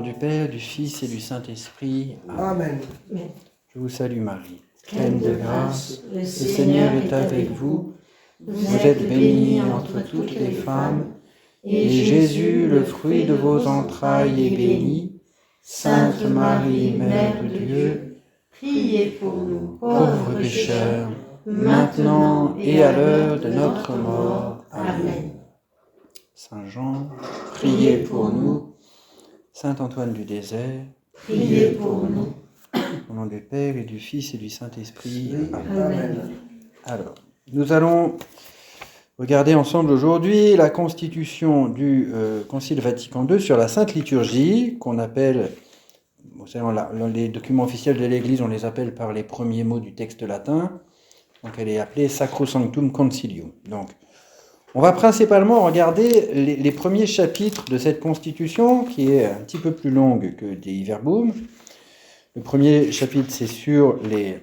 du Père, du Fils et du Saint-Esprit. Amen. Je vous salue Marie, pleine de grâce, le Seigneur est avec vous. Vous êtes bénie entre toutes les femmes, et Jésus, le fruit de vos entrailles, est béni. Sainte Marie, Mère de Dieu, priez pour nous, pauvres pécheurs, maintenant et à l'heure de notre mort. Amen. Saint Jean, priez pour nous. Saint Antoine du désert, priez pour nous. Au nom du Père et du Fils et du Saint-Esprit. Amen. Alors, nous allons regarder ensemble aujourd'hui la constitution du Concile Vatican II sur la Sainte Liturgie, qu'on appelle, les documents officiels de l'Église, on les appelle par les premiers mots du texte latin. Donc elle est appelée Sacrosanctum Concilium. Donc, on va principalement regarder les premiers chapitres de cette constitution, qui est un petit peu plus longue que Dei Verbum. Le premier chapitre, c'est sur les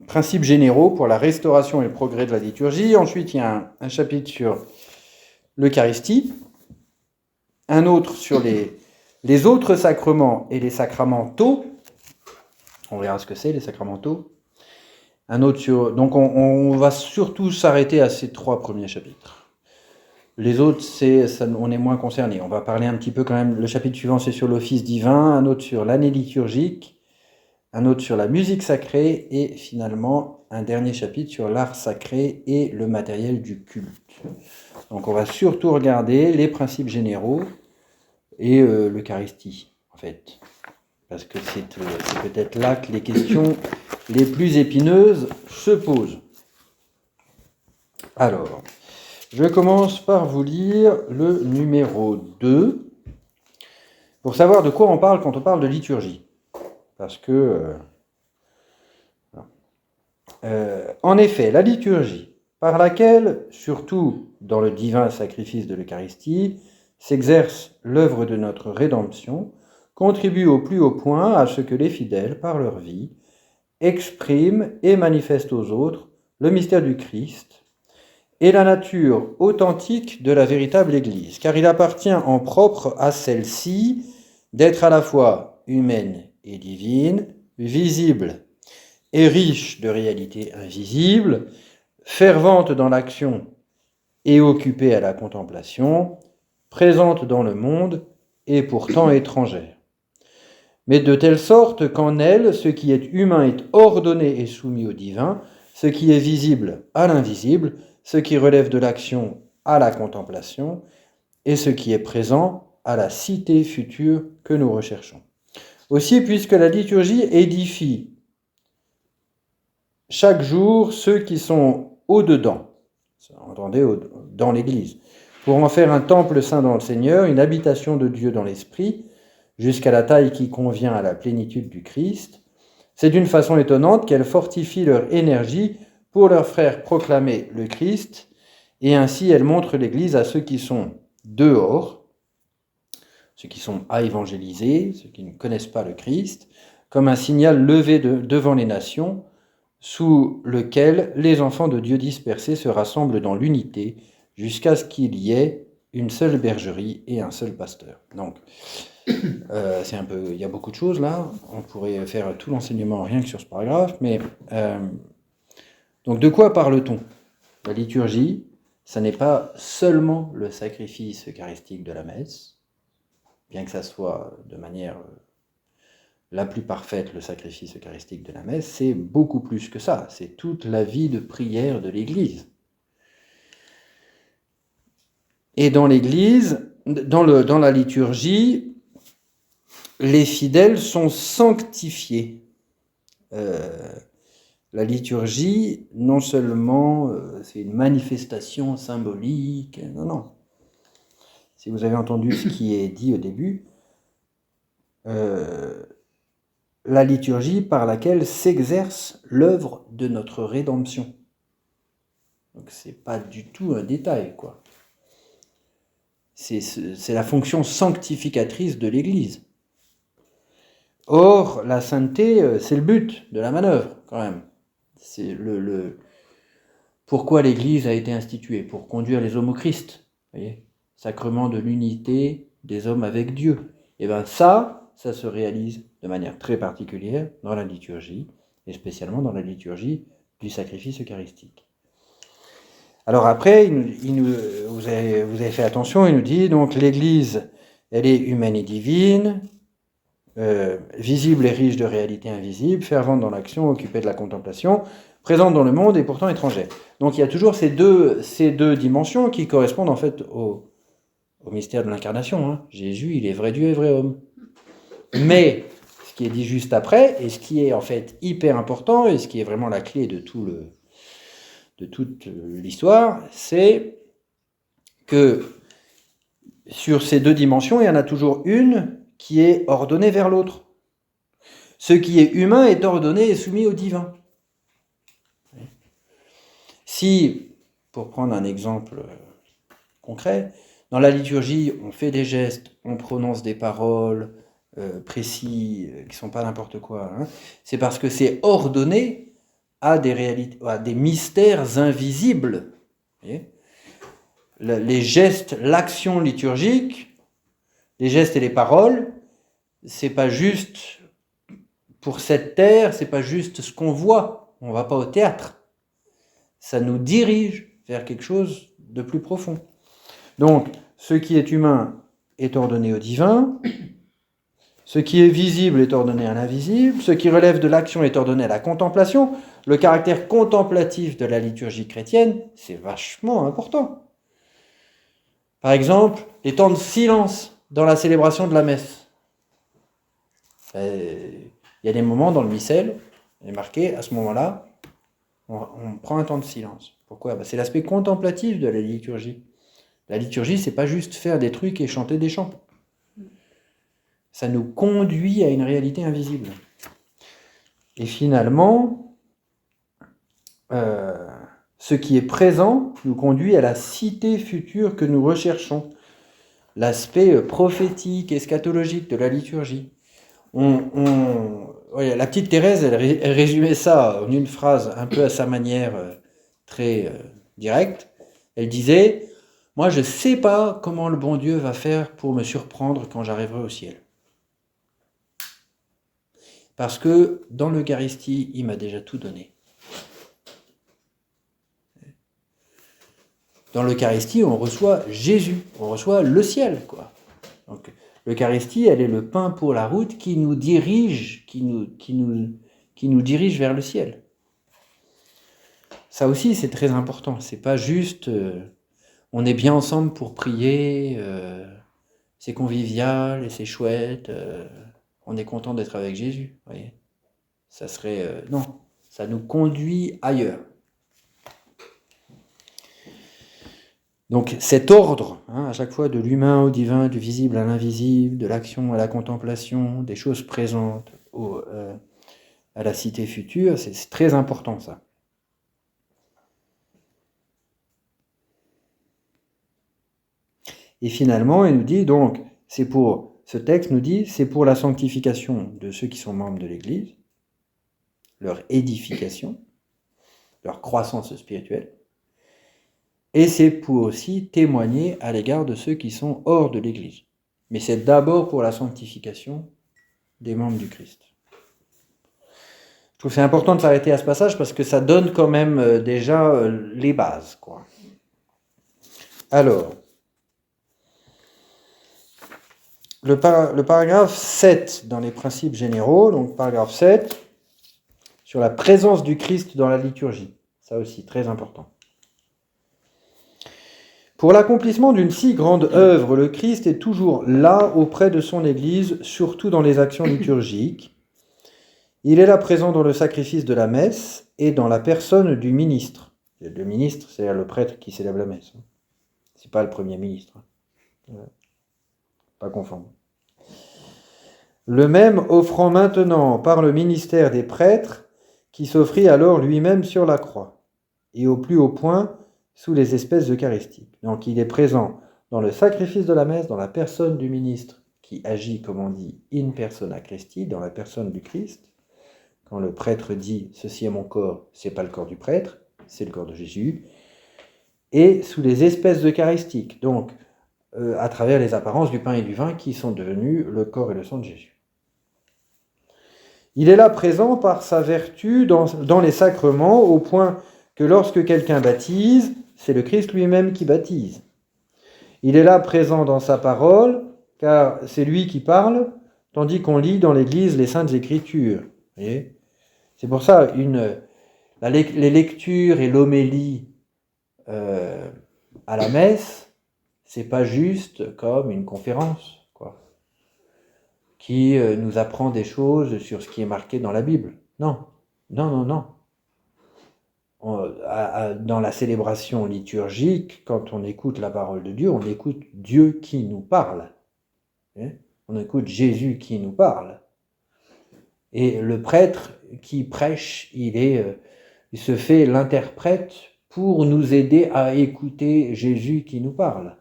principes généraux pour la restauration et le progrès de la liturgie. Ensuite, il y a un chapitre sur l'Eucharistie, un autre sur les autres sacrements et les sacramentaux. On verra ce que c'est, les sacramentaux. Un autre sur... Donc, on va surtout s'arrêter à ces trois premiers chapitres. Les autres, on est moins concernés. On va parler un petit peu quand même. Le chapitre suivant, c'est sur l'office divin, un autre sur l'année liturgique, un autre sur la musique sacrée, et finalement, un dernier chapitre sur l'art sacré et le matériel du culte. Donc, on va surtout regarder les principes généraux et l'Eucharistie, en fait. Parce que c'est peut-être là que les questions les plus épineuses se posent. Alors... je commence par vous lire le numéro 2, pour savoir de quoi on parle quand on parle de liturgie. Parce que, en effet, la liturgie, par laquelle, surtout dans le divin sacrifice de l'Eucharistie, s'exerce l'œuvre de notre rédemption, contribue au plus haut point à ce que les fidèles, par leur vie, expriment et manifestent aux autres le mystère du Christ, et la nature authentique de la véritable Église, car il appartient en propre à celle-ci d'être à la fois humaine et divine, visible et riche de réalités invisibles, fervente dans l'action et occupée à la contemplation, présente dans le monde et pourtant étrangère. Mais de telle sorte qu'en elle, ce qui est humain est ordonné et soumis au divin, ce qui est visible à l'invisible, ce qui relève de l'action à la contemplation, et ce qui est présent à la cité future que nous recherchons. Aussi, puisque la liturgie édifie chaque jour ceux qui sont au-dedans, entendez, dans l'Église, pour en faire un temple saint dans le Seigneur, une habitation de Dieu dans l'Esprit, jusqu'à la taille qui convient à la plénitude du Christ, c'est d'une façon étonnante qu'elle fortifie leur énergie pour leur faire proclamer le Christ, et ainsi elle montre l'Église à ceux qui sont dehors, ceux qui sont à évangéliser, ceux qui ne connaissent pas le Christ, comme un signal levé devant les nations, sous lequel les enfants de Dieu dispersés se rassemblent dans l'unité, jusqu'à ce qu'il y ait une seule bergerie et un seul pasteur. Donc, il y a beaucoup de choses là, on pourrait faire tout l'enseignement rien que sur ce paragraphe, mais... donc de quoi parle-t-on ? La liturgie, ça n'est pas seulement le sacrifice eucharistique de la messe, bien que ça soit de manière la plus parfaite le sacrifice eucharistique de la messe, c'est beaucoup plus que ça, c'est toute la vie de prière de l'Église. Et dans l'Église, dans la liturgie, les fidèles sont sanctifiés. La liturgie, non seulement c'est une manifestation symbolique, non. Si vous avez entendu ce qui est dit au début, la liturgie par laquelle s'exerce l'œuvre de notre rédemption. Donc c'est pas du tout un détail, quoi. C'est la fonction sanctificatrice de l'Église. Or, la sainteté, c'est le but de la manœuvre, quand même. C'est pourquoi l'Église a été instituée, pour conduire les hommes au Christ, voyez, sacrement de l'unité des hommes avec Dieu. Et bien ça, ça se réalise de manière très particulière dans la liturgie, et spécialement dans la liturgie du sacrifice eucharistique. Alors après, vous avez fait attention, il nous dit donc l'Église, elle est humaine et divine, visible et riche de réalités invisibles, fervente dans l'action, occupée de la contemplation, présente dans le monde et pourtant étrangère. Donc il y a toujours ces deux dimensions qui correspondent en fait au mystère de l'incarnation. Hein. Jésus, il est vrai Dieu et vrai homme. Mais ce qui est dit juste après, et ce qui est en fait hyper important, et ce qui est vraiment la clé de toute l'histoire, c'est que sur ces deux dimensions, il y en a toujours une qui est ordonnée vers l'autre. Ce qui est humain est ordonné et soumis au divin. Si, pour prendre un exemple concret, dans la liturgie, on fait des gestes, on prononce des paroles précis, qui ne sont pas n'importe quoi, hein, c'est parce que c'est ordonné à des réalités, à des mystères invisibles. Les gestes, l'action liturgique, les gestes et les paroles, c'est pas juste pour cette terre, c'est pas juste ce qu'on voit. On va pas au théâtre. Ça nous dirige vers quelque chose de plus profond. Donc, ce qui est humain est ordonné au divin, ce qui est visible est ordonné à l'invisible, ce qui relève de l'action est ordonné à la contemplation. Le caractère contemplatif de la liturgie chrétienne, c'est vachement important. Par exemple, les temps de silence dans la célébration de la messe. Il y a des moments dans le missel, il est marqué, à ce moment-là, on prend un temps de silence. Pourquoi ? C'est l'aspect contemplatif de la liturgie. La liturgie, c'est pas juste faire des trucs et chanter des chants. Ça nous conduit à une réalité invisible. Et finalement, ce qui est présent nous conduit à la cité future que nous recherchons. L'aspect prophétique, eschatologique de la liturgie. La petite Thérèse, elle résumait ça en une phrase un peu à sa manière très directe. Elle disait, moi je ne sais pas comment le bon Dieu va faire pour me surprendre quand j'arriverai au ciel. Parce que dans l'Eucharistie, il m'a déjà tout donné. Dans l'Eucharistie, on reçoit Jésus, on reçoit le ciel, quoi. Donc, l'Eucharistie, elle est le pain pour la route qui nous dirige, qui nous dirige vers le ciel. Ça aussi, c'est très important. C'est pas juste, on est bien ensemble pour prier, c'est convivial et c'est chouette, on est content d'être avec Jésus. Voyez, ça serait non, ça nous conduit ailleurs. Donc cet ordre, à chaque fois de l'humain au divin, du visible à l'invisible, de l'action à la contemplation, des choses présentes à la cité future, c'est très important ça. Et finalement, il nous dit donc, ce texte nous dit, c'est pour la sanctification de ceux qui sont membres de l'Église, leur édification, leur croissance spirituelle, et c'est pour aussi témoigner à l'égard de ceux qui sont hors de l'Église. Mais c'est d'abord pour la sanctification des membres du Christ. Je trouve que c'est important de s'arrêter à ce passage parce que ça donne quand même déjà les bases, quoi. Alors, le paragraphe 7 dans les principes généraux, donc paragraphe 7, sur la présence du Christ dans la liturgie. Ça aussi, très important. Pour l'accomplissement d'une si grande œuvre, le Christ est toujours là auprès de son Église, surtout dans les actions liturgiques. Il est là présent dans le sacrifice de la messe et dans la personne du ministre. Le ministre, c'est le prêtre qui célèbre la messe. C'est pas le premier ministre. Pas confondre. Le même offrant maintenant par le ministère des prêtres qui s'offrit alors lui-même sur la croix et au plus haut point sous les espèces eucharistiques. Donc il est présent dans le sacrifice de la messe, dans la personne du ministre qui agit, comme on dit, in persona Christi, dans la personne du Christ. Quand le prêtre dit « ceci est mon corps », c'est pas le corps du prêtre, c'est le corps de Jésus. Et sous les espèces eucharistiques, donc à travers les apparences du pain et du vin qui sont devenus le corps et le sang de Jésus. Il est là présent par sa vertu dans les sacrements, au point que lorsque quelqu'un baptise, c'est le Christ lui-même qui baptise. Il est là présent dans sa parole, car c'est lui qui parle, tandis qu'on lit dans l'Église les Saintes Écritures. Vous voyez ? C'est pour ça, les lectures et l'homélie à la messe, c'est pas juste comme une conférence, quoi, qui nous apprend des choses sur ce qui est marqué dans la Bible. Non, non, non, non. Dans la célébration liturgique, quand on écoute la parole de Dieu, on écoute Dieu qui nous parle. On écoute Jésus qui nous parle. Et le prêtre qui prêche, il se fait l'interprète pour nous aider à écouter Jésus qui nous parle.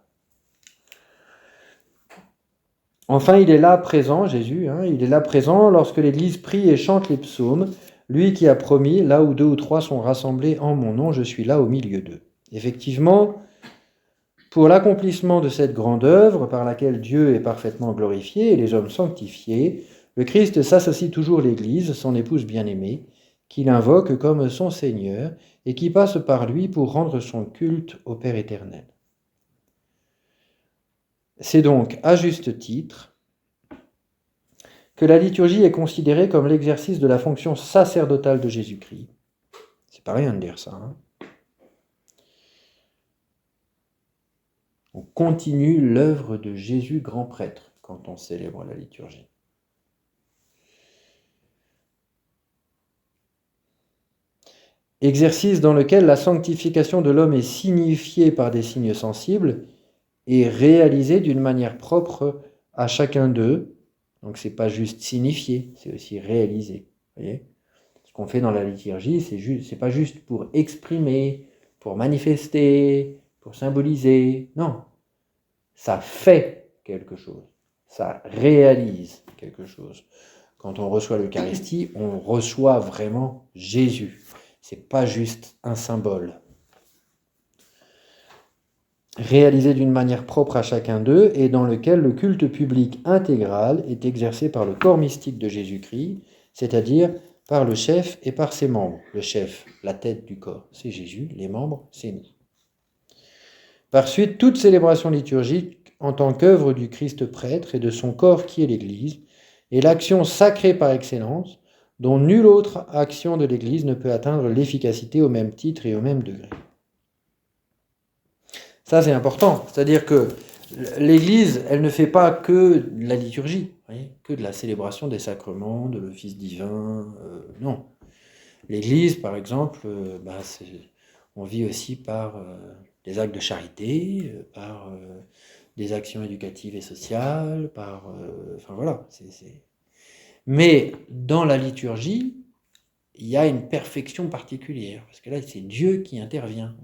Enfin, il est là présent, Jésus, il est là présent lorsque l'Église prie et chante les psaumes, lui qui a promis, là où 2 ou 3 sont rassemblés en mon nom, je suis là au milieu d'eux. Effectivement, pour l'accomplissement de cette grande œuvre par laquelle Dieu est parfaitement glorifié et les hommes sanctifiés, le Christ s'associe toujours l'Église, son épouse bien-aimée, qu'il invoque comme son Seigneur et qui passe par lui pour rendre son culte au Père éternel. C'est donc, à juste titre, que la liturgie est considérée comme l'exercice de la fonction sacerdotale de Jésus-Christ. C'est pas rien de dire ça. On continue l'œuvre de Jésus grand prêtre quand on célèbre la liturgie. Exercice dans lequel la sanctification de l'homme est signifiée par des signes sensibles et réalisée d'une manière propre à chacun d'eux. Donc c'est pas juste signifié, c'est aussi réalisé. Vous voyez ? Ce qu'on fait dans la liturgie, c'est pas juste pour exprimer, pour manifester, pour symboliser. Non, ça fait quelque chose, ça réalise quelque chose. Quand on reçoit l'Eucharistie, on reçoit vraiment Jésus. C'est pas juste un symbole. Réalisé d'une manière propre à chacun d'eux et dans lequel le culte public intégral est exercé par le corps mystique de Jésus-Christ, c'est-à-dire par le chef et par ses membres. Le chef, la tête du corps, c'est Jésus, les membres, c'est nous. Par suite, toute célébration liturgique en tant qu'œuvre du Christ prêtre et de son corps qui est l'Église, est l'action sacrée par excellence, dont nulle autre action de l'Église ne peut atteindre l'efficacité au même titre et au même degré. Ça, c'est important. C'est-à-dire que l'Église, elle ne fait pas que de la liturgie, que de la célébration des sacrements, de l'office divin. Non. L'Église, par exemple, on vit aussi par des actes de charité, par des actions éducatives et sociales, enfin voilà. Mais dans la liturgie, il y a une perfection particulière, parce que là, c'est Dieu qui intervient.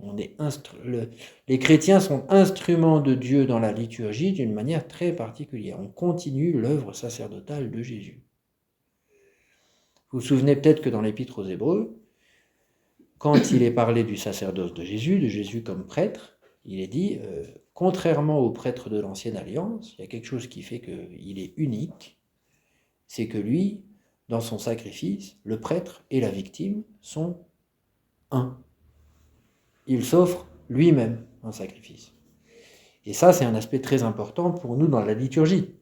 Les chrétiens sont instruments de Dieu dans la liturgie d'une manière très particulière. On continue l'œuvre sacerdotale de Jésus. Vous vous souvenez peut-être que dans l'Épître aux Hébreux, quand il est parlé du sacerdoce de Jésus comme prêtre, il est dit, contrairement aux prêtres de l'Ancienne Alliance, il y a quelque chose qui fait qu'il est unique, c'est que lui, dans son sacrifice, le prêtre et la victime sont un. Il s'offre lui-même en sacrifice. Et ça, c'est un aspect très important pour nous dans la liturgie.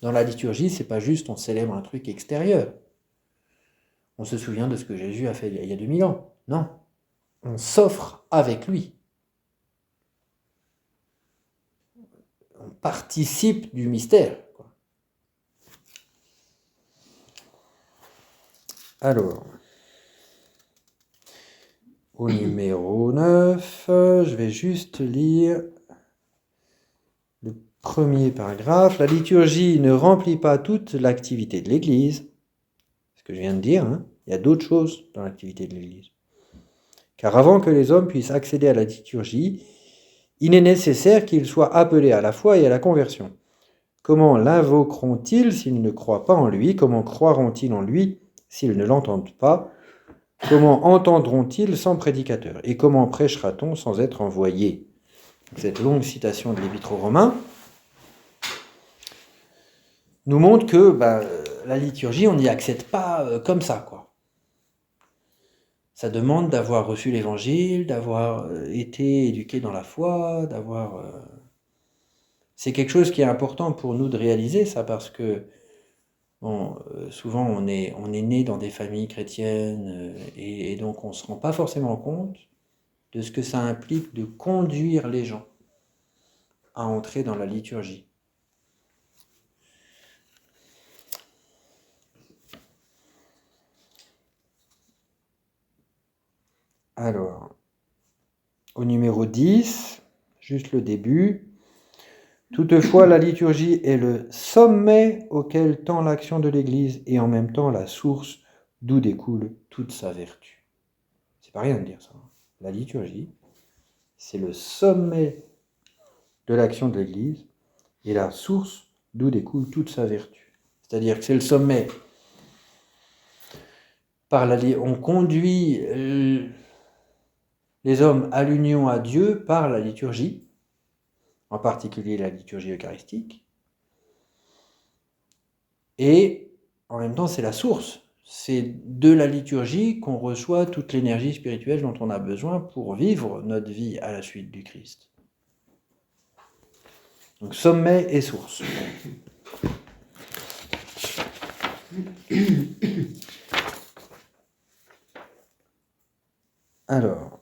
Dans la liturgie, c'est pas juste on célèbre un truc extérieur. On se souvient de ce que Jésus a fait il y a 2000 ans. Non, on s'offre avec lui. On participe du mystère. Alors, au numéro 9, je vais juste lire le premier paragraphe. La liturgie ne remplit pas toute l'activité de l'Église. Ce que je viens de dire, il y a d'autres choses dans l'activité de l'Église. Car avant que les hommes puissent accéder à la liturgie, il est nécessaire qu'ils soient appelés à la foi et à la conversion. Comment l'invoqueront-ils s'ils ne croient pas en lui ? Comment croiront-ils en lui s'ils ne l'entendent pas? Comment entendront-ils sans prédicateur? Et comment prêchera-t-on sans être envoyé? Cette longue citation de l'Épître aux Romains nous montre que la liturgie, on n'y accède pas comme ça, quoi. Ça demande d'avoir reçu l'Évangile, d'avoir été éduqué dans la foi, d'avoir... C'est quelque chose qui est important pour nous de réaliser, ça, parce que bon, souvent on est né dans des familles chrétiennes et donc on ne se rend pas forcément compte de ce que ça implique de conduire les gens à entrer dans la liturgie. Alors, au numéro 10, juste le début. Toutefois, la liturgie est le sommet auquel tend l'action de l'Église et en même temps la source d'où découle toute sa vertu. C'est pas rien de dire ça. La liturgie, c'est le sommet de l'action de l'Église et la source d'où découle toute sa vertu. C'est-à-dire que c'est le sommet. On conduit les hommes à l'union à Dieu par la liturgie, en particulier la liturgie eucharistique. Et en même temps, c'est la source. C'est de la liturgie qu'on reçoit toute l'énergie spirituelle dont on a besoin pour vivre notre vie à la suite du Christ. Donc sommet et source. Alors,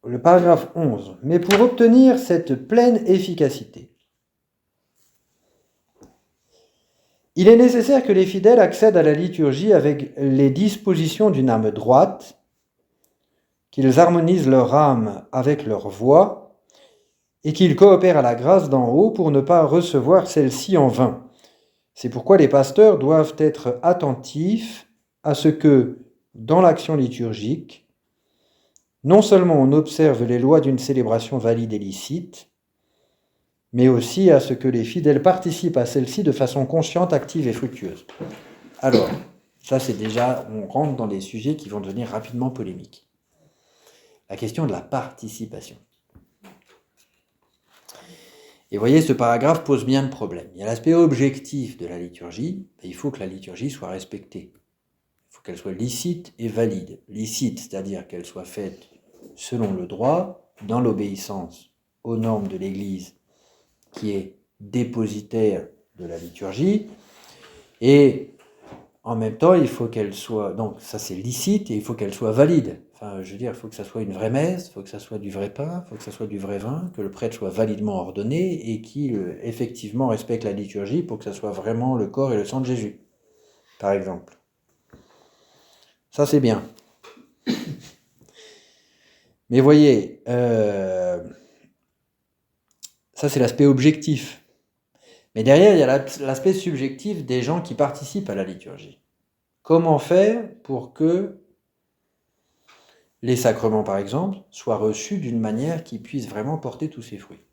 le paragraphe 11. Mais pour obtenir cette pleine efficacité, il est nécessaire que les fidèles accèdent à la liturgie avec les dispositions d'une âme droite, qu'ils harmonisent leur âme avec leur voix, et qu'ils coopèrent à la grâce d'en haut pour ne pas recevoir celle-ci en vain. C'est pourquoi les pasteurs doivent être attentifs à ce que, dans l'action liturgique, non seulement on observe les lois d'une célébration valide et licite, mais aussi à ce que les fidèles participent à celle-ci de façon consciente, active et fructueuse. Alors, ça c'est déjà, on rentre dans des sujets qui vont devenir rapidement polémiques. La question de la participation. Et vous voyez, ce paragraphe pose bien de problèmes. Il y a l'aspect objectif de la liturgie, il faut que la liturgie soit respectée. Il faut qu'elle soit licite et valide. Licite, c'est-à-dire qu'elle soit faite selon le droit, dans l'obéissance aux normes de l'Église qui est dépositaire de la liturgie, et en même temps, il faut qu'elle soit... Donc ça c'est licite et il faut qu'elle soit valide. Enfin, je veux dire, il faut que ça soit une vraie messe, il faut que ça soit du vrai pain, il faut que ça soit du vrai vin, que le prêtre soit validement ordonné et qu'il effectivement respecte la liturgie pour que ça soit vraiment le corps et le sang de Jésus, par exemple. Ça c'est bien. Mais voyez, ça c'est l'aspect objectif. Mais derrière, il y a l'aspect subjectif des gens qui participent à la liturgie. Comment faire pour que les sacrements, par exemple, soient reçus d'une manière qui puisse vraiment porter tous ses fruits?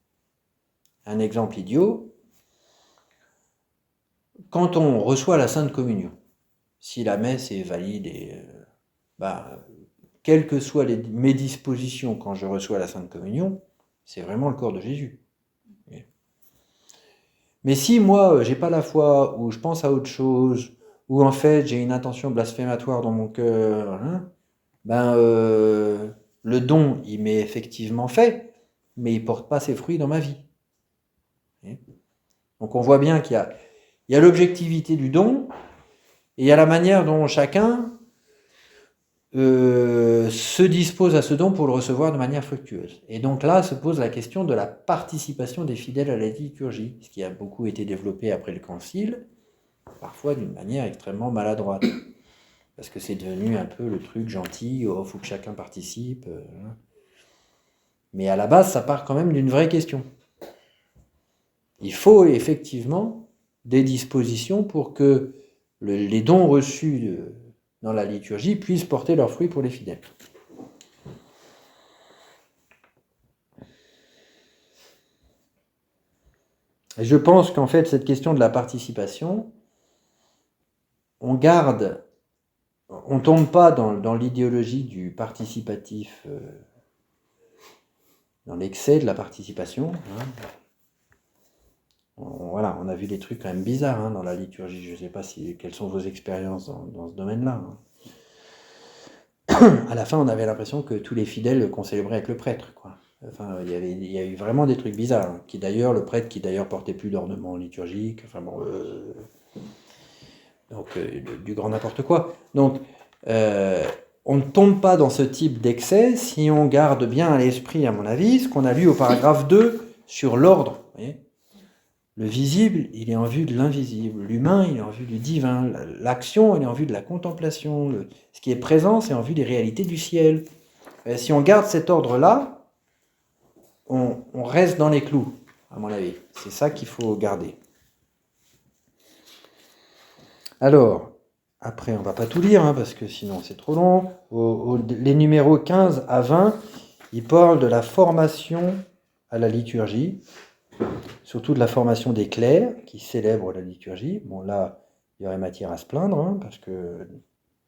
Un exemple idiot, quand on reçoit la Sainte Communion, si la messe est valide et quelles que soient mes dispositions quand je reçois la Sainte Communion, c'est vraiment le corps de Jésus. Mais si moi, j'ai pas la foi, ou je pense à autre chose, ou en fait j'ai une intention blasphématoire dans mon cœur, le don, il m'est effectivement fait, mais il porte pas ses fruits dans ma vie. Donc on voit bien qu'il y a l'objectivité du don, et il y a la manière dont chacun se dispose à ce don pour le recevoir de manière fructueuse. Et donc là se pose la question de la participation des fidèles à la liturgie, ce qui a beaucoup été développé après le Concile, parfois d'une manière extrêmement maladroite, parce que c'est devenu un peu le truc gentil, oh, faut que chacun participe. Mais à la base, ça part quand même d'une vraie question. Il faut effectivement des dispositions pour que les dons reçus dans la liturgie puissent porter leurs fruits pour les fidèles. Et je pense qu'en fait, cette question de la participation, on tombe pas dans l'idéologie du participatif, dans l'excès de la participation, Voilà, on a vu des trucs quand même bizarres hein, dans la liturgie. Je ne sais pas quelles sont vos expériences dans ce domaine-là. Hein. À la fin, on avait l'impression que tous les fidèles qu'on célébrait avec le prêtre, quoi. Enfin, il y a eu vraiment des trucs bizarres. Hein, le prêtre qui d'ailleurs portait plus d'ornements liturgiques. Enfin bon, du grand n'importe quoi. Donc, on ne tombe pas dans ce type d'excès si on garde bien à l'esprit, à mon avis, ce qu'on a lu au paragraphe 2 sur l'ordre. Vous voyez ? Le visible, il est en vue de l'invisible. L'humain, il est en vue du divin. L'action, elle est en vue de la contemplation. Ce qui est présent, c'est en vue des réalités du ciel. Et si on garde cet ordre-là, on reste dans les clous, à mon avis. C'est ça qu'il faut garder. Alors, après, on ne va pas tout lire, hein, parce que sinon c'est trop long. Les numéros 15 à 20, ils parlent de la formation à la liturgie. Surtout de la formation des clercs qui célèbrent la liturgie. Bon, là, il y aurait matière à se plaindre, hein, parce que,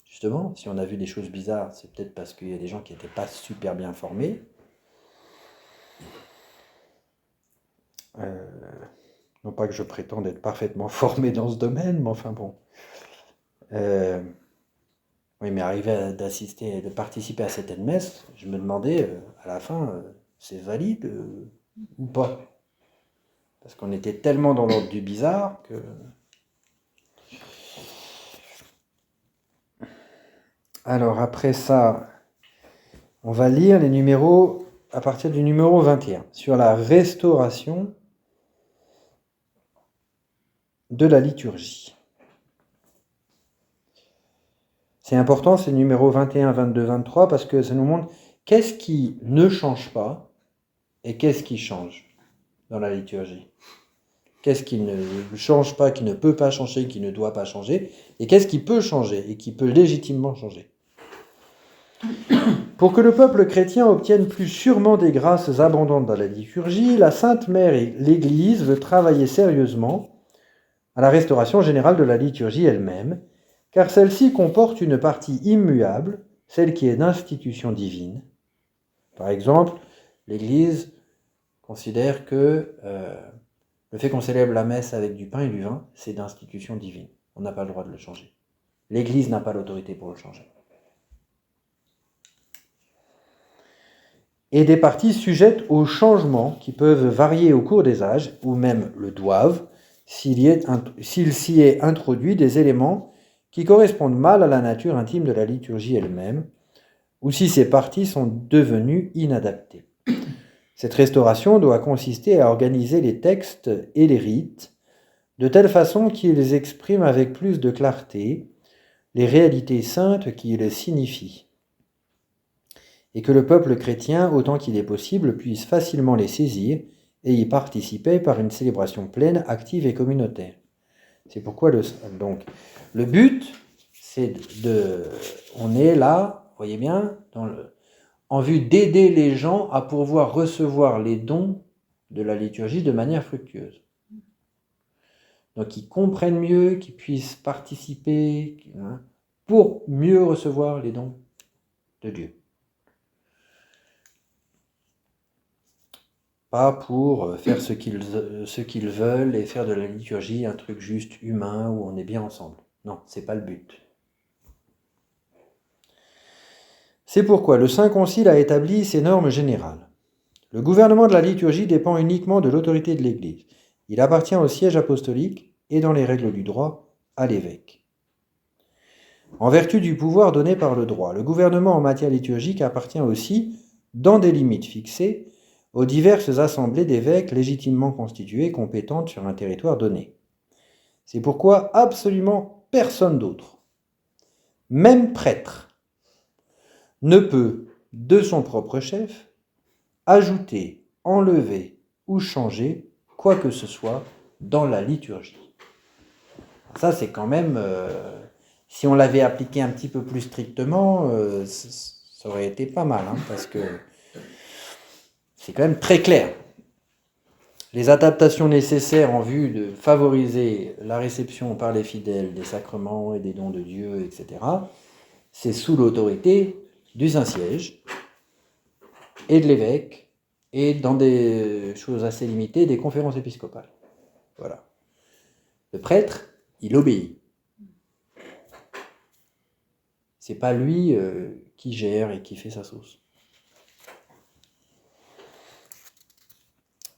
justement, si on a vu des choses bizarres, c'est peut-être parce qu'il y a des gens qui n'étaient pas super bien formés. Non pas que je prétende être parfaitement formé dans ce domaine, mais enfin bon. Oui, mais arriver d'assister, de participer à certaines messes, je me demandais, à la fin, c'est valide ou pas ? Parce qu'on était tellement dans l'ordre du bizarre que... Alors après ça, on va lire les numéros à partir du numéro 21 sur la restauration de la liturgie. C'est important ces numéros 21, 22, 23 parce que ça nous montre qu'est-ce qui ne change pas et qu'est-ce qui change dans la liturgie. Qu'est-ce qui ne change pas, qui ne peut pas changer, qui ne doit pas changer, et qu'est-ce qui peut changer et qui peut légitimement changer. Pour que le peuple chrétien obtienne plus sûrement des grâces abondantes dans la liturgie, la Sainte Mère et l'Église veut travailler sérieusement à la restauration générale de la liturgie elle-même, car celle-ci comporte une partie immuable, celle qui est d'institution divine. Par exemple, l'Église considère que le fait qu'on célèbre la messe avec du pain et du vin, c'est d'institution divine. On n'a pas le droit de le changer. L'Église n'a pas l'autorité pour le changer. Et des parties sujettes aux changements qui peuvent varier au cours des âges, ou même le doivent, s'il s'y est introduit des éléments qui correspondent mal à la nature intime de la liturgie elle-même, ou si ces parties sont devenues inadaptées. Cette restauration doit consister à organiser les textes et les rites de telle façon qu'ils expriment avec plus de clarté les réalités saintes qu'ils signifient, et que le peuple chrétien, autant qu'il est possible, puisse facilement les saisir et y participer par une célébration pleine, active et communautaire. C'est pourquoi le but, c'est on est là, voyez bien, en vue d'aider les gens à pouvoir recevoir les dons de la liturgie de manière fructueuse. Donc qu'ils comprennent mieux, qu'ils puissent participer, hein, pour mieux recevoir les dons de Dieu. Pas pour faire ce qu'ils veulent et faire de la liturgie un truc juste humain où on est bien ensemble. Non, c'est pas le but. C'est pourquoi le Saint Concile a établi ces normes générales. Le gouvernement de la liturgie dépend uniquement de l'autorité de l'Église. Il appartient au siège apostolique et, dans les règles du droit, à l'évêque. En vertu du pouvoir donné par le droit, le gouvernement en matière liturgique appartient aussi, dans des limites fixées, aux diverses assemblées d'évêques légitimement constituées compétentes sur un territoire donné. C'est pourquoi absolument personne d'autre, même prêtre, ne peut, de son propre chef, ajouter, enlever ou changer quoi que ce soit dans la liturgie. Ça, c'est quand même... si on l'avait appliqué un petit peu plus strictement, ça aurait été pas mal, hein, parce que c'est quand même très clair. Les adaptations nécessaires en vue de favoriser la réception par les fidèles des sacrements et des dons de Dieu, etc., c'est sous l'autorité du Saint-Siège et de l'évêque, et dans des choses assez limitées, des conférences épiscopales. Voilà. Le prêtre, il obéit. C'est pas lui qui gère et qui fait sa sauce.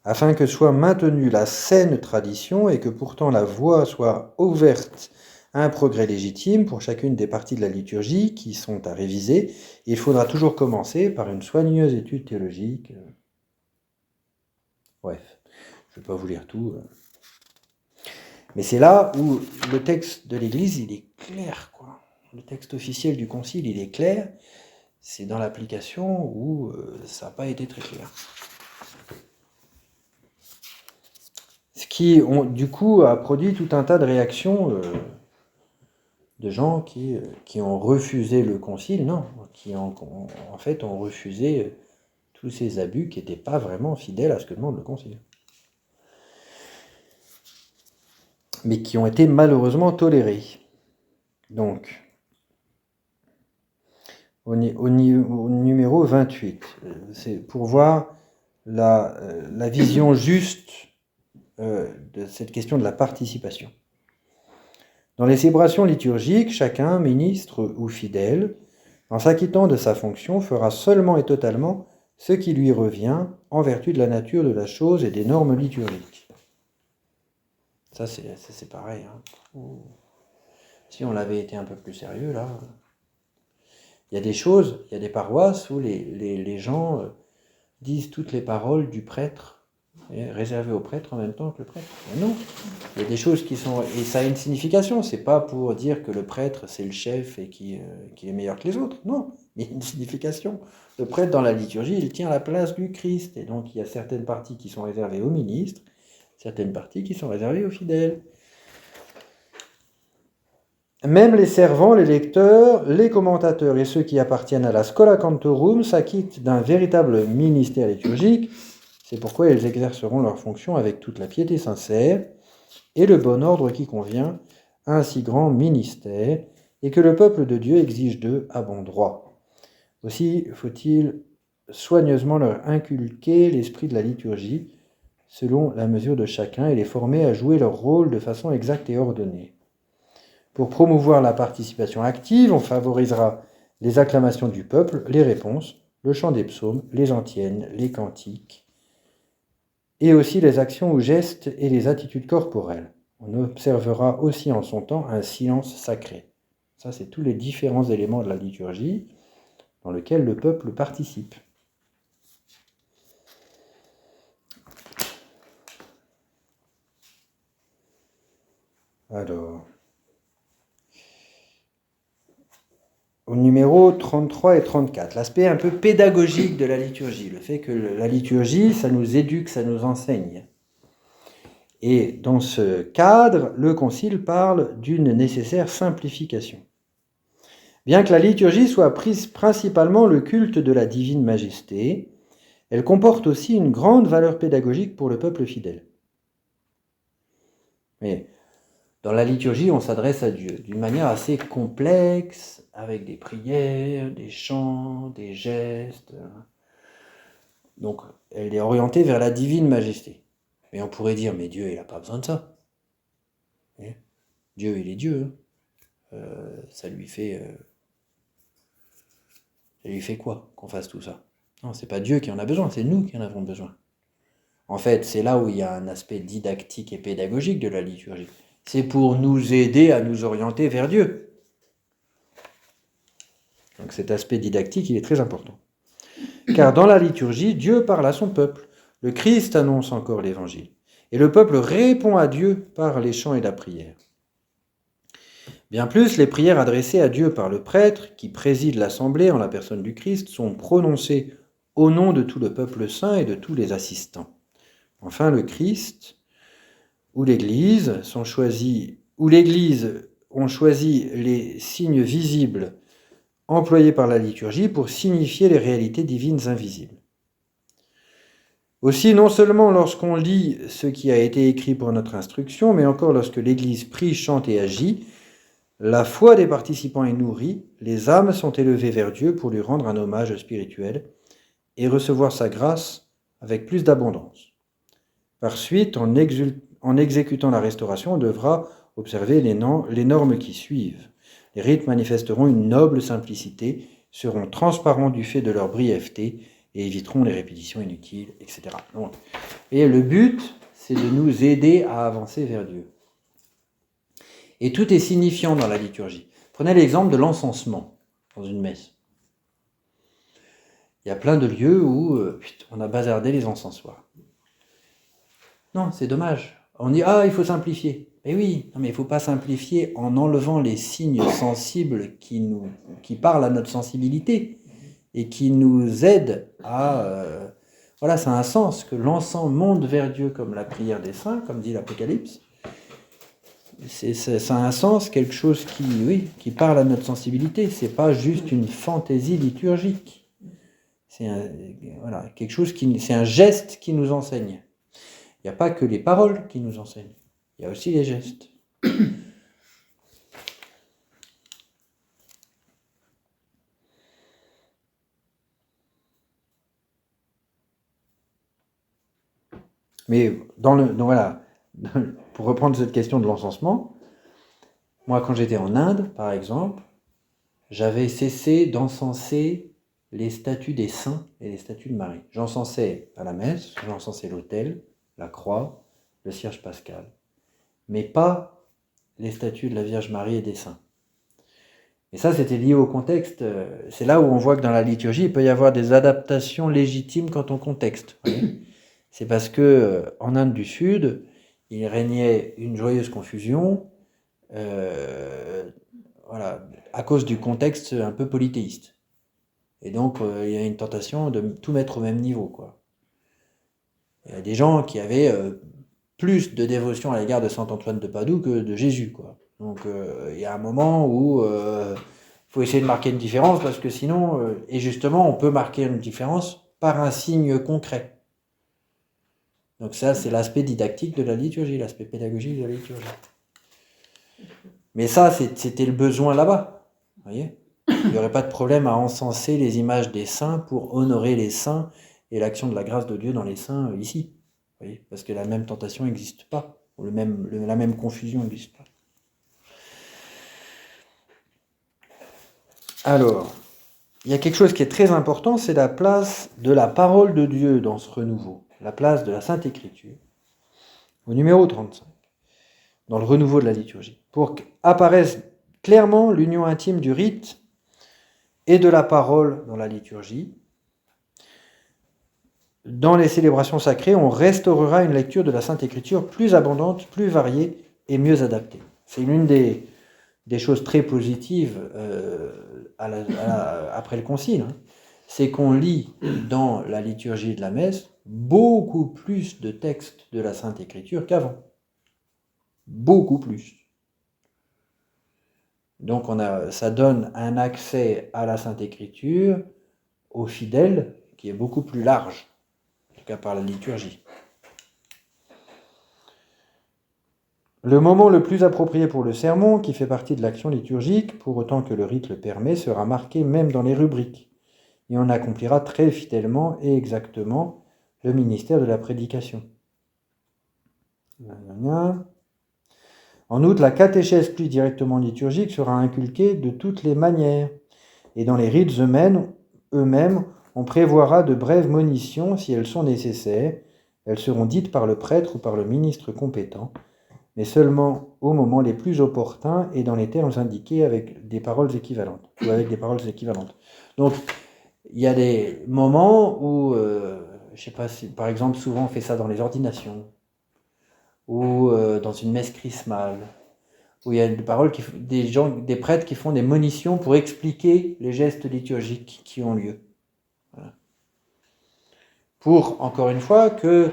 Afin que soit maintenue la saine tradition et que pourtant la voie soit ouverte à un progrès légitime pour chacune des parties de la liturgie qui sont à réviser, il faudra toujours commencer par une soigneuse étude théologique. Bref, je ne vais pas vous lire tout. Mais c'est là où le texte de l'Église, il est clair, quoi. Le texte officiel du Concile, il est clair. C'est dans l'application où ça n'a pas été très clair. Ce qui, du coup, a produit tout un tas de réactions de gens qui ont refusé le Concile, non, qui en fait ont refusé tous ces abus qui n'étaient pas vraiment fidèles à ce que demande le Concile. Mais qui ont été malheureusement tolérés. Donc, au numéro 28, c'est pour voir la vision juste de cette question de la participation. Dans les célébrations liturgiques, chacun, ministre ou fidèle, en s'acquittant de sa fonction, fera seulement et totalement ce qui lui revient en vertu de la nature de la chose et des normes liturgiques. Ça, c'est pareil. Hein. Si on l'avait été un peu plus sérieux, là, il y a des choses, il y a des paroisses où les gens disent toutes les paroles du prêtre, réservées au prêtre en même temps que le prêtre. Mais non, il y a des choses qui sont... Et ça a une signification, c'est pas pour dire que le prêtre, c'est le chef et qui est meilleur que les autres. Non, il y a une signification. Le prêtre, dans la liturgie, il tient la place du Christ. Et donc, il y a certaines parties qui sont réservées aux ministres, certaines parties qui sont réservées aux fidèles. Même les servants, les lecteurs, les commentateurs et ceux qui appartiennent à la Schola Cantorum s'acquittent d'un véritable ministère liturgique. C'est pourquoi ils exerceront leur fonction avec toute la piété sincère et le bon ordre qui convient à un si grand ministère et que le peuple de Dieu exige d'eux à bon droit. Aussi faut-il soigneusement leur inculquer l'esprit de la liturgie selon la mesure de chacun et les former à jouer leur rôle de façon exacte et ordonnée. Pour promouvoir la participation active, on favorisera les acclamations du peuple, les réponses, le chant des psaumes, les antiennes, les cantiques, et aussi les actions ou gestes et les attitudes corporelles. On observera aussi en son temps un silence sacré. Ça, c'est tous les différents éléments de la liturgie dans lesquels le peuple participe. Alors... Au numéro 33 et 34, l'aspect un peu pédagogique de la liturgie, le fait que la liturgie, ça nous éduque, ça nous enseigne. Et dans ce cadre, le Concile parle d'une nécessaire simplification. Bien que la liturgie soit principalement le culte de la divine majesté, elle comporte aussi une grande valeur pédagogique pour le peuple fidèle. Mais dans la liturgie, on s'adresse à Dieu d'une manière assez complexe, avec des prières, des chants, des gestes. Donc, elle est orientée vers la divine majesté. Mais on pourrait dire, mais Dieu, il n'a pas besoin de ça. Dieu, il est Dieu. Ça lui fait quoi qu'on fasse tout ça? Non, c'est pas Dieu qui en a besoin, c'est nous qui en avons besoin. En fait, c'est là où il y a un aspect didactique et pédagogique de la liturgie. C'est pour nous aider à nous orienter vers Dieu. Donc cet aspect didactique, il est très important. Car dans la liturgie, Dieu parle à son peuple. Le Christ annonce encore l'évangile. Et le peuple répond à Dieu par les chants et la prière. Bien plus, les prières adressées à Dieu par le prêtre, qui préside l'assemblée en la personne du Christ, sont prononcées au nom de tout le peuple saint et de tous les assistants. Enfin, le Christ ou l'Église ont choisi les signes visibles employés par la liturgie pour signifier les réalités divines invisibles. Aussi, non seulement lorsqu'on lit ce qui a été écrit pour notre instruction, mais encore lorsque l'Église prie, chante et agit, la foi des participants est nourrie, les âmes sont élevées vers Dieu pour lui rendre un hommage spirituel et recevoir sa grâce avec plus d'abondance. Par suite, En exécutant la restauration, on devra observer les normes qui suivent. Les rites manifesteront une noble simplicité, seront transparents du fait de leur brièveté et éviteront les répétitions inutiles, etc. Donc, et le but, c'est de nous aider à avancer vers Dieu. Et tout est signifiant dans la liturgie. Prenez l'exemple de l'encensement dans une messe. Il y a plein de lieux où on a bazardé les encensoirs. Non, c'est dommage. On dit, il faut simplifier. Mais oui, non, mais il ne faut pas simplifier en enlevant les signes sensibles qui parlent à notre sensibilité et qui nous aident à... voilà, ça a un sens, que l'encens monte vers Dieu comme la prière des saints, comme dit l'Apocalypse. Ça a un sens, quelque chose qui parle à notre sensibilité. C'est pas juste une fantaisie liturgique. C'est quelque chose c'est un geste qui nous enseigne. Il n'y a pas que les paroles qui nous enseignent. Il y a aussi les gestes. Mais pour reprendre cette question de l'encensement, moi quand j'étais en Inde, par exemple, j'avais cessé d'encenser les statues des saints et les statues de Marie. J'encensais à la messe, j'encensais l'autel, la croix, le cierge pascal, mais pas les statues de la Vierge Marie et des saints. Et ça, c'était lié au contexte. C'est là où on voit que dans la liturgie, il peut y avoir des adaptations légitimes quant au contexte. C'est parce que en Inde du Sud, il régnait une joyeuse confusion, à cause du contexte un peu polythéiste. Et donc, il y a une tentation de tout mettre au même niveau, quoi. Il y a des gens qui avaient plus de dévotion à l'égard de saint Antoine de Padoue que de Jésus, quoi. Donc, il y a un moment où faut essayer de marquer une différence, parce que sinon, et justement, on peut marquer une différence par un signe concret. Donc ça, c'est l'aspect didactique de la liturgie, l'aspect pédagogique de la liturgie. Mais ça, c'était le besoin là-bas, vous voyez. Il n'y aurait pas de problème à encenser les images des saints pour honorer les saints et l'action de la grâce de Dieu dans les saints ici. Vous voyez, parce que la même tentation n'existe pas, ou la même confusion n'existe pas. Alors, il y a quelque chose qui est très important, c'est la place de la parole de Dieu dans ce renouveau, la place de la Sainte Écriture, au numéro 35, dans le renouveau de la liturgie, pour qu'apparaisse clairement l'union intime du rite et de la parole dans la liturgie. Dans les célébrations sacrées, on restaurera une lecture de la Sainte Écriture plus abondante, plus variée et mieux adaptée. C'est l'une des choses très positives après le Concile. C'est qu'on lit dans la liturgie de la messe beaucoup plus de textes de la Sainte Écriture qu'avant. Beaucoup plus. Donc ça donne un accès à la Sainte Écriture aux fidèles qui est beaucoup plus large, en tout cas par la liturgie. Le moment le plus approprié pour le sermon, qui fait partie de l'action liturgique, pour autant que le rite le permet, sera marqué même dans les rubriques, et on accomplira très fidèlement et exactement le ministère de la prédication. En outre, la catéchèse plus directement liturgique sera inculquée de toutes les manières, et dans les rites eux-mêmes, on prévoira de brèves monitions si elles sont nécessaires. Elles seront dites par le prêtre ou par le ministre compétent, mais seulement aux moments les plus opportuns et dans les termes indiqués avec des paroles équivalentes. Donc, il y a des moments où, je ne sais pas si, par exemple, souvent on fait ça dans les ordinations, ou dans une messe chrismale, où il y a des prêtres qui font des monitions pour expliquer les gestes liturgiques qui ont lieu. Voilà. Pour, encore une fois, que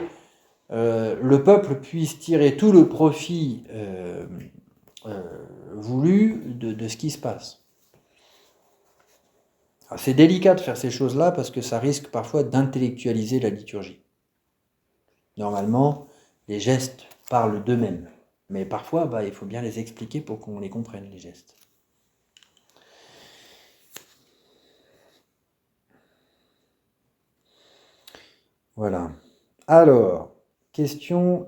le peuple puisse tirer tout le profit voulu de ce qui se passe. Alors, c'est délicat de faire ces choses-là parce que ça risque parfois d'intellectualiser la liturgie. Normalement, les gestes parlent d'eux-mêmes, mais parfois, il faut bien les expliquer pour qu'on les comprenne, les gestes. Voilà. Alors, question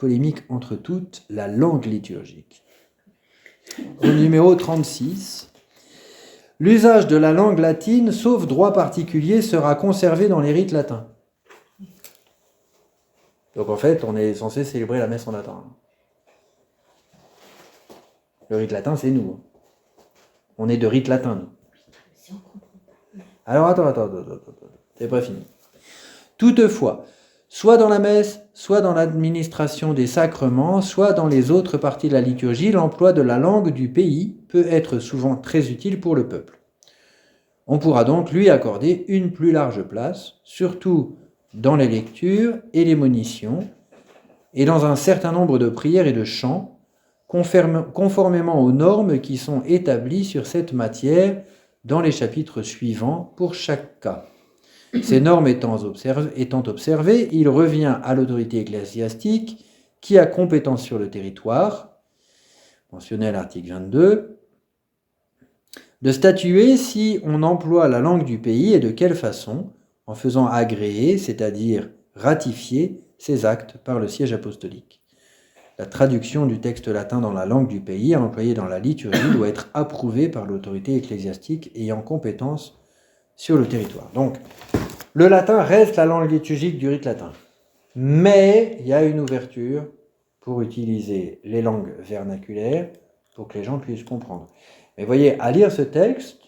polémique entre toutes, la langue liturgique. Au numéro 36, l'usage de la langue latine, sauf droit particulier, sera conservé dans les rites latins. Donc en fait, on est censé célébrer la messe en latin. Le rite latin, c'est nous. On est de rite latin, nous. Alors attends, c'est pas fini. Toutefois, soit dans la messe, soit dans l'administration des sacrements, soit dans les autres parties de la liturgie, l'emploi de la langue du pays peut être souvent très utile pour le peuple. On pourra donc lui accorder une plus large place, surtout dans les lectures et les monitions, et dans un certain nombre de prières et de chants, conformément aux normes qui sont établies sur cette matière dans les chapitres suivants pour chaque cas. Ces normes étant observées, il revient à l'autorité ecclésiastique qui a compétence sur le territoire, mentionné à l'article 22, de statuer si on emploie la langue du pays et de quelle façon, en faisant agréer, c'est-à-dire ratifier, ces actes par le siège apostolique. La traduction du texte latin dans la langue du pays employée dans la liturgie doit être approuvée par l'autorité ecclésiastique ayant compétence sur le territoire. Donc, le latin reste la langue liturgique du rite latin. Mais il y a une ouverture pour utiliser les langues vernaculaires pour que les gens puissent comprendre. Mais voyez, à lire ce texte,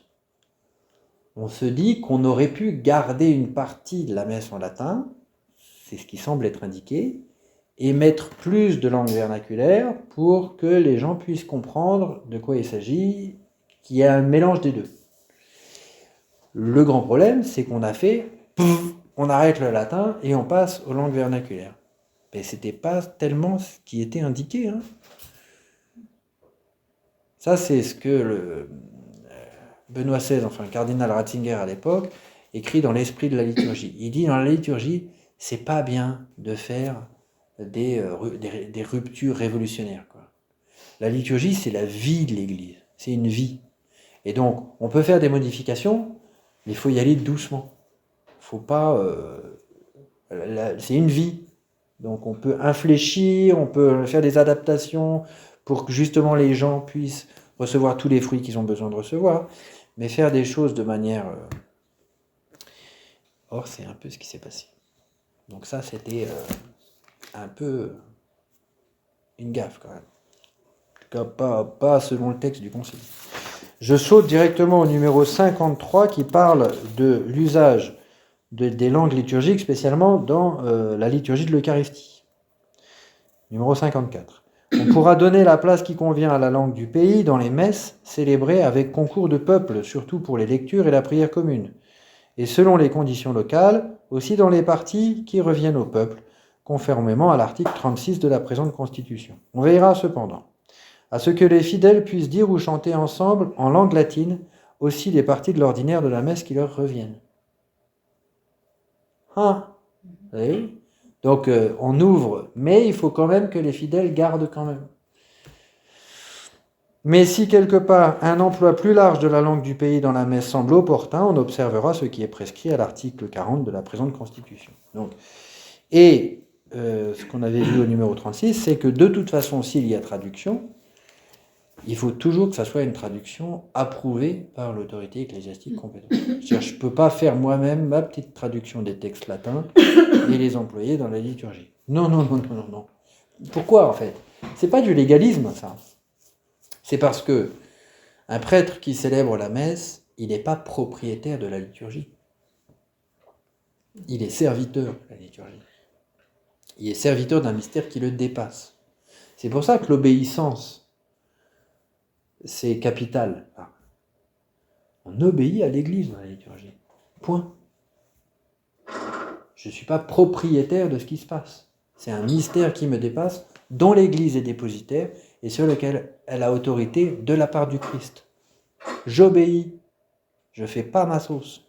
on se dit qu'on aurait pu garder une partie de la messe en latin, c'est ce qui semble être indiqué, et mettre plus de langue vernaculaire pour que les gens puissent comprendre de quoi il s'agit, qu'il y ait un mélange des deux. Le grand problème, c'est qu'on a fait, on arrête le latin et on passe aux langues vernaculaires. Mais c'était pas tellement ce qui était indiqué. Hein. Ça, c'est ce que le Benoît XVI, enfin le cardinal Ratzinger à l'époque, écrit dans l'esprit de la liturgie. Il dit dans la liturgie, c'est pas bien de faire des ruptures révolutionnaires, quoi. La liturgie, c'est la vie de l'Église, c'est une vie. Et donc, on peut faire des modifications, mais il faut y aller doucement. Faut pas, c'est une vie. Donc, on peut infléchir, on peut faire des adaptations pour que justement les gens puissent recevoir tous les fruits qu'ils ont besoin de recevoir, mais faire des choses de manière... Or, c'est un peu ce qui s'est passé. Donc ça, c'était un peu une gaffe quand même. En tout cas, pas selon le texte du Concile. Je saute directement au numéro 53 qui parle de l'usage des langues liturgiques, spécialement dans la liturgie de l'Eucharistie. Numéro 54. On pourra donner la place qui convient à la langue du pays dans les messes célébrées avec concours de peuple, surtout pour les lectures et la prière commune. Et selon les conditions locales, aussi dans les parties qui reviennent au peuple, conformément à l'article 36 de la présente Constitution. On veillera cependant à ce que les fidèles puissent dire ou chanter ensemble en langue latine aussi les parties de l'ordinaire de la messe qui leur reviennent. Ah, vous voyez ? Donc on ouvre, mais il faut quand même que les fidèles gardent quand même. Mais si quelque part un emploi plus large de la langue du pays dans la messe semble opportun, on observera ce qui est prescrit à l'article 40 de la présente Constitution. Donc, et ce qu'on avait vu au numéro 36, c'est que de toute façon, s'il y a traduction, il faut toujours que ça soit une traduction approuvée par l'autorité ecclésiastique compétente. C'est-à-dire, je ne peux pas faire moi-même ma petite traduction des textes latins et les employer dans la liturgie. Non. Pourquoi, en fait ? C'est pas du légalisme, ça. C'est parce que un prêtre qui célèbre la messe, il n'est pas propriétaire de la liturgie. Il est serviteur de la liturgie. Il est serviteur d'un mystère qui le dépasse. C'est pour ça que l'obéissance, c'est capital. On obéit à l'Église dans la liturgie. Point. Je ne suis pas propriétaire de ce qui se passe. C'est un mystère qui me dépasse, dont l'Église est dépositaire et sur lequel elle a autorité de la part du Christ. J'obéis. Je ne fais pas ma sauce.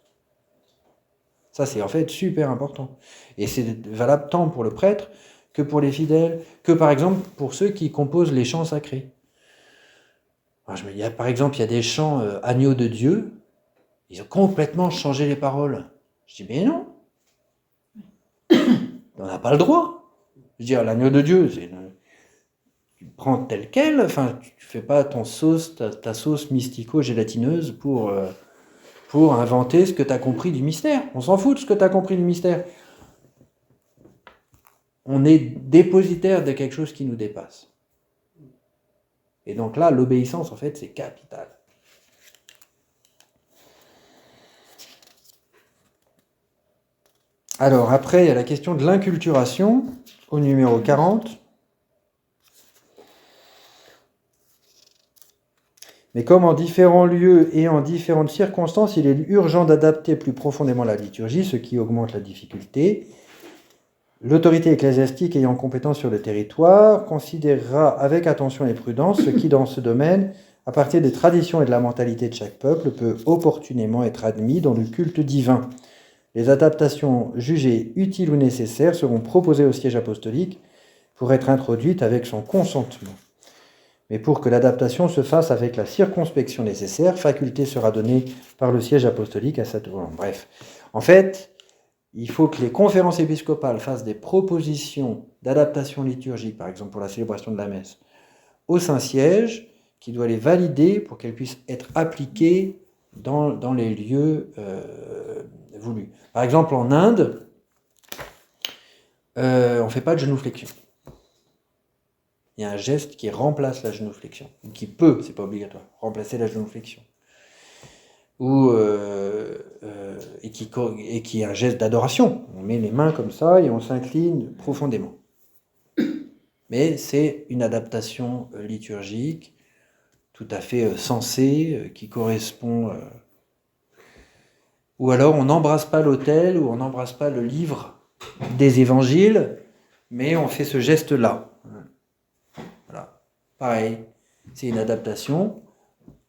Ça, c'est en fait super important. Et c'est valable tant pour le prêtre que pour les fidèles, que par exemple pour ceux qui composent les chants sacrés. Alors, par exemple, il y a des chants Agneau de Dieu, ils ont complètement changé les paroles. Je dis, mais non, on n'a pas le droit. Je veux dire, l'agneau de Dieu, tu le prends tel quel, enfin, tu fais pas ta sauce mystico-gélatineuse pour inventer ce que tu as compris du mystère. On s'en fout de ce que tu as compris du mystère. On est dépositaire de quelque chose qui nous dépasse. Et donc là, l'obéissance, en fait, c'est capital. Alors, après, il y a la question de l'inculturation, au numéro 40. Mais comme en différents lieux et en différentes circonstances, il est urgent d'adapter plus profondément la liturgie, ce qui augmente la difficulté. L'autorité ecclésiastique ayant compétence sur le territoire considérera avec attention et prudence ce qui, dans ce domaine, à partir des traditions et de la mentalité de chaque peuple, peut opportunément être admis dans le culte divin. Les adaptations jugées utiles ou nécessaires seront proposées au siège apostolique pour être introduites avec son consentement. Mais pour que l'adaptation se fasse avec la circonspection nécessaire, faculté sera donnée par le siège apostolique à cette volonté. Bref, en fait, il faut que les conférences épiscopales fassent des propositions d'adaptation liturgique, par exemple pour la célébration de la messe, au Saint-Siège, qui doit les valider pour qu'elles puissent être appliquées dans les lieux voulus. Par exemple, en Inde, on ne fait pas de genuflexion. Il y a un geste qui remplace la genuflexion, qui peut, c'est pas obligatoire, remplacer la genuflexion. Et qui est un geste d'adoration. On met les mains comme ça et on s'incline profondément. Mais c'est une adaptation liturgique tout à fait sensée, qui correspond... Ou alors on n'embrasse pas l'autel, ou on n'embrasse pas le livre des évangiles, mais on fait ce geste-là. Voilà. Pareil, c'est une adaptation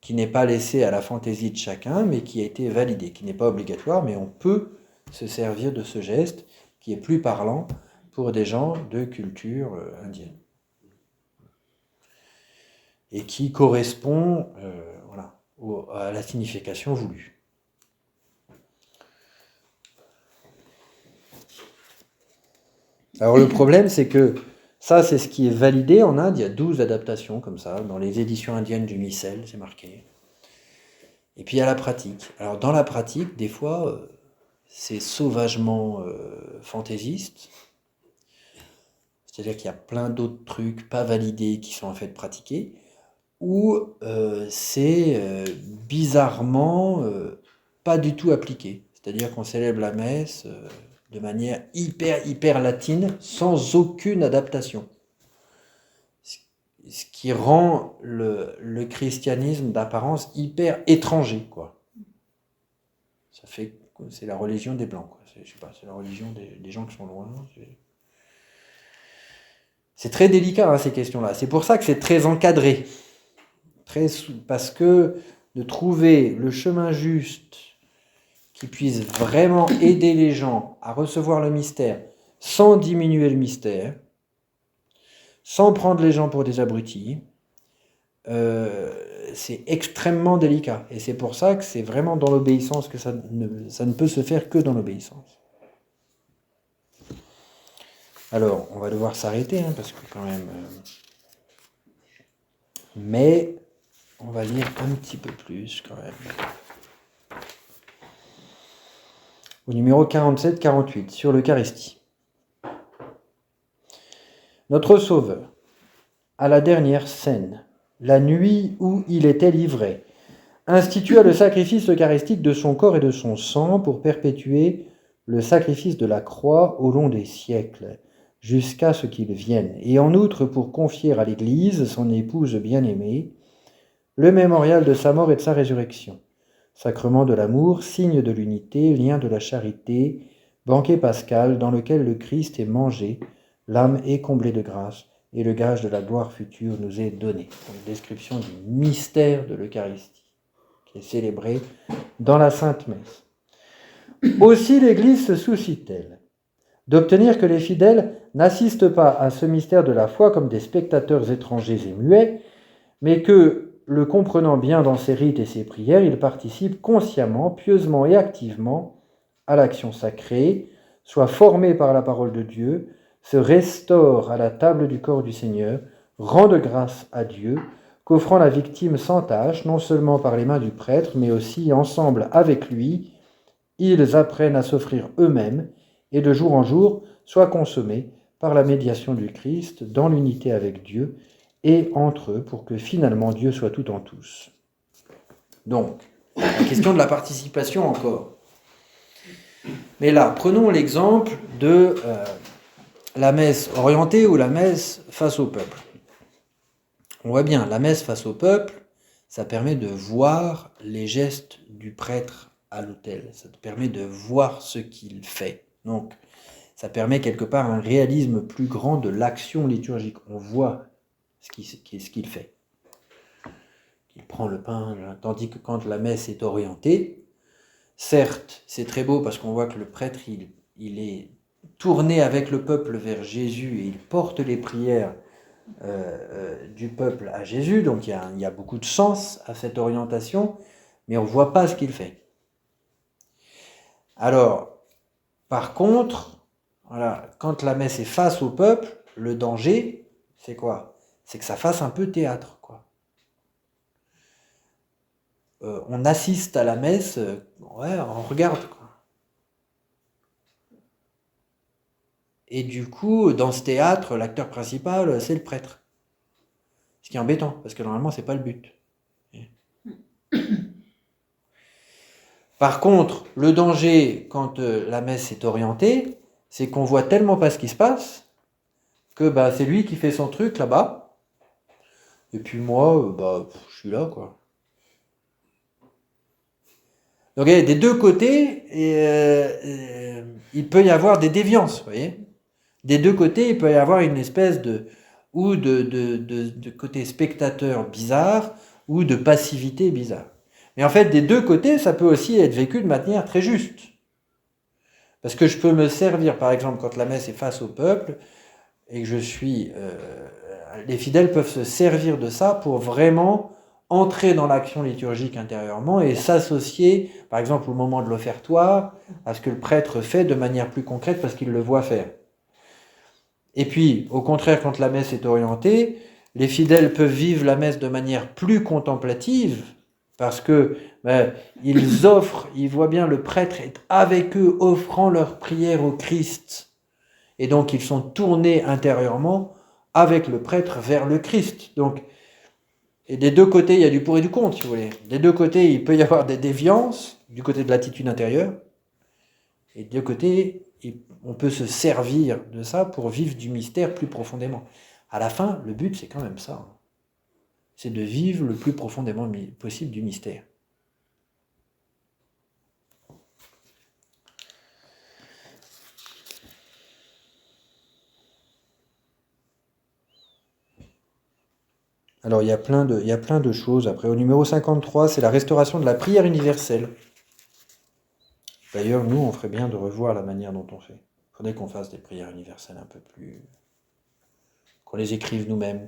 qui n'est pas laissée à la fantaisie de chacun, mais qui a été validée, qui n'est pas obligatoire, mais on peut se servir de ce geste qui est plus parlant pour des gens de culture indienne. Et qui correspond à la signification voulue. Alors le problème, c'est que ça, c'est ce qui est validé en Inde. Il y a 12 adaptations comme ça, dans les éditions indiennes du Missel, c'est marqué. Et puis il y a la pratique. Alors dans la pratique, des fois, c'est sauvagement fantaisiste. C'est-à-dire qu'il y a plein d'autres trucs pas validés qui sont en fait pratiqués. Ou c'est bizarrement pas du tout appliqué. C'est-à-dire qu'on célèbre la messe... de manière hyper latine, sans aucune adaptation. Ce qui rend le christianisme d'apparence hyper étranger, quoi. Ça fait, c'est la religion des Blancs, quoi. C'est la religion des gens qui sont loin. C'est très délicat, hein, ces questions-là. C'est pour ça que c'est très encadré. Parce que de trouver le chemin juste qui puisse vraiment aider les gens à recevoir le mystère sans diminuer le mystère, sans prendre les gens pour des abrutis, c'est extrêmement délicat. Et c'est pour ça que c'est vraiment dans l'obéissance que ça ne peut se faire que dans l'obéissance. Alors, on va devoir s'arrêter, hein, parce que quand même... Mais on va lire un petit peu plus quand même. Au numéro 47-48, sur l'Eucharistie. Notre Sauveur, à la dernière scène, la nuit où il était livré, institua le sacrifice eucharistique de son corps et de son sang pour perpétuer le sacrifice de la croix au long des siècles, jusqu'à ce qu'il vienne, et en outre pour confier à l'Église, son épouse bien-aimée, le mémorial de sa mort et de sa résurrection. Sacrement de l'amour, signe de l'unité, lien de la charité, banquet pascal dans lequel le Christ est mangé, l'âme est comblée de grâce, et le gage de la gloire future nous est donné. Donc, description du mystère de l'Eucharistie, qui est célébré dans la Sainte Messe. Aussi l'Église se soucie-t-elle d'obtenir que les fidèles n'assistent pas à ce mystère de la foi comme des spectateurs étrangers et muets, mais que, le comprenant bien dans ses rites et ses prières, il participe consciemment, pieusement et activement à l'action sacrée, soit formé par la parole de Dieu, se restaurent à la table du corps du Seigneur, rendent grâce à Dieu, qu'offrant la victime sans tâche, non seulement par les mains du prêtre, mais aussi ensemble avec lui, ils apprennent à s'offrir eux-mêmes et de jour en jour soient consommés par la médiation du Christ dans l'unité avec Dieu et entre eux pour que finalement Dieu soit tout en tous. Donc, la question de la participation encore. Mais là, prenons l'exemple de la messe orientée ou la messe face au peuple. On voit bien, la messe face au peuple, ça permet de voir les gestes du prêtre à l'autel. Ça te permet de voir ce qu'il fait. Donc, ça permet quelque part un réalisme plus grand de l'action liturgique. On voit ce qu'il fait. Il prend le pain, tandis que quand la messe est orientée, certes, c'est très beau parce qu'on voit que le prêtre, il est tourné avec le peuple vers Jésus et il porte les prières du peuple à Jésus, donc il y a beaucoup de sens à cette orientation, mais on ne voit pas ce qu'il fait. Alors, par contre, voilà, quand la messe est face au peuple, le danger, c'est quoi? C'est que ça fasse un peu théâtre, quoi. On assiste à la messe, ouais, on regarde, quoi. Et du coup, dans ce théâtre, l'acteur principal, c'est le prêtre. Ce qui est embêtant, parce que normalement, c'est pas le but. Par contre, le danger, quand la messe est orientée, c'est qu'on voit tellement pas ce qui se passe, que c'est lui qui fait son truc là-bas, et puis moi, je suis là, quoi. Donc, des deux côtés, il peut y avoir des déviances, vous voyez. Des deux côtés, il peut y avoir une espèce de côté spectateur bizarre, ou de passivité bizarre. Mais en fait, des deux côtés, ça peut aussi être vécu de manière très juste. Parce que je peux me servir, par exemple, quand la messe est face au peuple, et que je suis... les fidèles peuvent se servir de ça pour vraiment entrer dans l'action liturgique intérieurement et s'associer, par exemple, au moment de l'offertoire, à ce que le prêtre fait de manière plus concrète parce qu'il le voit faire. Et puis, au contraire, quand la messe est orientée, les fidèles peuvent vivre la messe de manière plus contemplative, parce que ils voient bien le prêtre est avec eux, offrant leur prière au Christ. Et donc, ils sont tournés intérieurement avec le prêtre vers le Christ. Donc, et des deux côtés, il y a du pour et du contre, si vous voulez. Des deux côtés, il peut y avoir des déviances, du côté de l'attitude intérieure, et des deux côtés, on peut se servir de ça pour vivre du mystère plus profondément. À la fin, le but, c'est quand même ça. C'est de vivre le plus profondément possible du mystère. Alors, il y a plein de choses. Après, au numéro 53, c'est la restauration de la prière universelle. D'ailleurs, nous, on ferait bien de revoir la manière dont on fait. Il faudrait qu'on fasse des prières universelles un peu plus... qu'on les écrive nous-mêmes,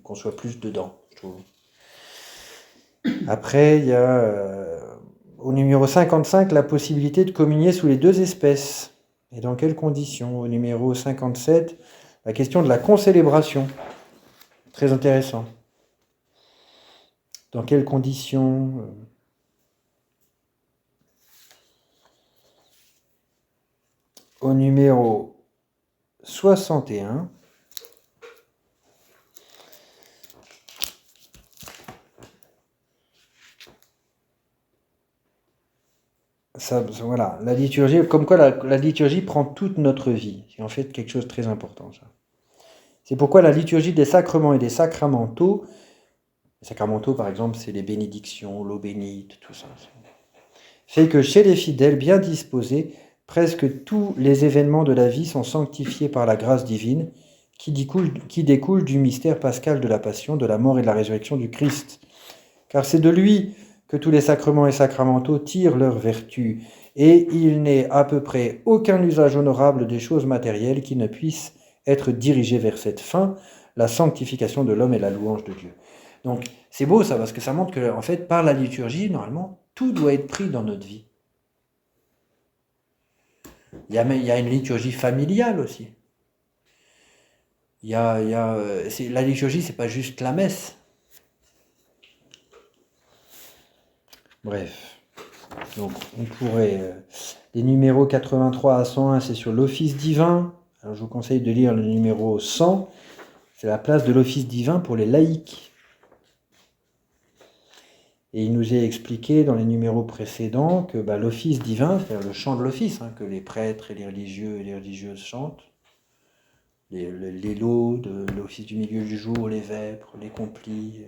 qu'on soit plus dedans, je trouve. Après, il y a au numéro 55 la possibilité de communier sous les deux espèces. Et dans quelles conditions? Au numéro 57, la question de la concélébration. Très intéressant. Dans quelles conditions? Au numéro 61, voilà, la liturgie, comme quoi la liturgie prend toute notre vie. C'est en fait quelque chose de très important, ça. C'est pourquoi la liturgie des sacrements et des sacramentaux, les sacramentaux par exemple, c'est les bénédictions, l'eau bénite, tout ça, fait que chez les fidèles bien disposés, presque tous les événements de la vie sont sanctifiés par la grâce divine qui découle du mystère pascal de la passion, de la mort et de la résurrection du Christ. Car c'est de lui que tous les sacrements et sacramentaux tirent leur vertu, et il n'est à peu près aucun usage honorable des choses matérielles qui ne puisse être dirigé vers cette fin, la sanctification de l'homme et la louange de Dieu. Donc c'est beau ça, parce que ça montre que en fait, par la liturgie, normalement, tout doit être pris dans notre vie. Il y a une liturgie familiale aussi. la liturgie, c'est pas juste la messe. Bref, donc on pourrait... les numéros 83 à 101, c'est sur l'office divin. Alors je vous conseille de lire le numéro 100, c'est la place de l'office divin pour les laïcs. Et il nous est expliqué dans les numéros précédents que l'office divin, c'est-à-dire le chant de l'office, que les prêtres et les religieux et les religieuses chantent, les laudes, l'office du milieu du jour, les vêpres, les complis,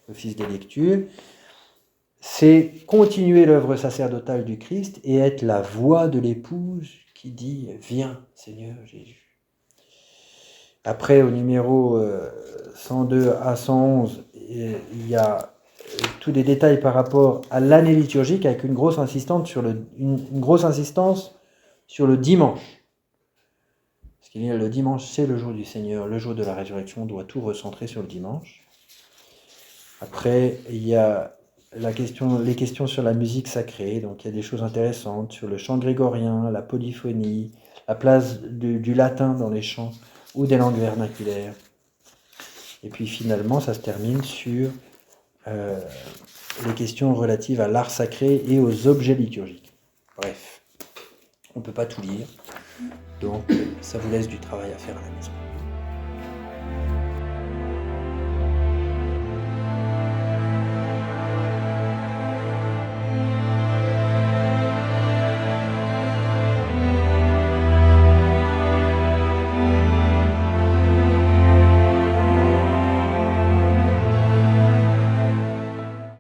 l'office des lectures, c'est continuer l'œuvre sacerdotale du Christ et être la voix de l'épouse qui dit « Viens, Seigneur Jésus ». Après, au numéro 102 à 111, il y a tous des détails par rapport à l'année liturgique avec une grosse insistance sur le dimanche. Parce qu'il y a le dimanche, c'est le jour du Seigneur, le jour de la résurrection, on doit tout recentrer sur le dimanche. Après, il y a les questions sur la musique sacrée, donc il y a des choses intéressantes sur le chant grégorien, la polyphonie, la place du latin dans les chants ou des langues vernaculaires. Et puis finalement, ça se termine sur les questions relatives à l'art sacré et aux objets liturgiques. Bref, on ne peut pas tout lire, donc ça vous laisse du travail à faire à la maison.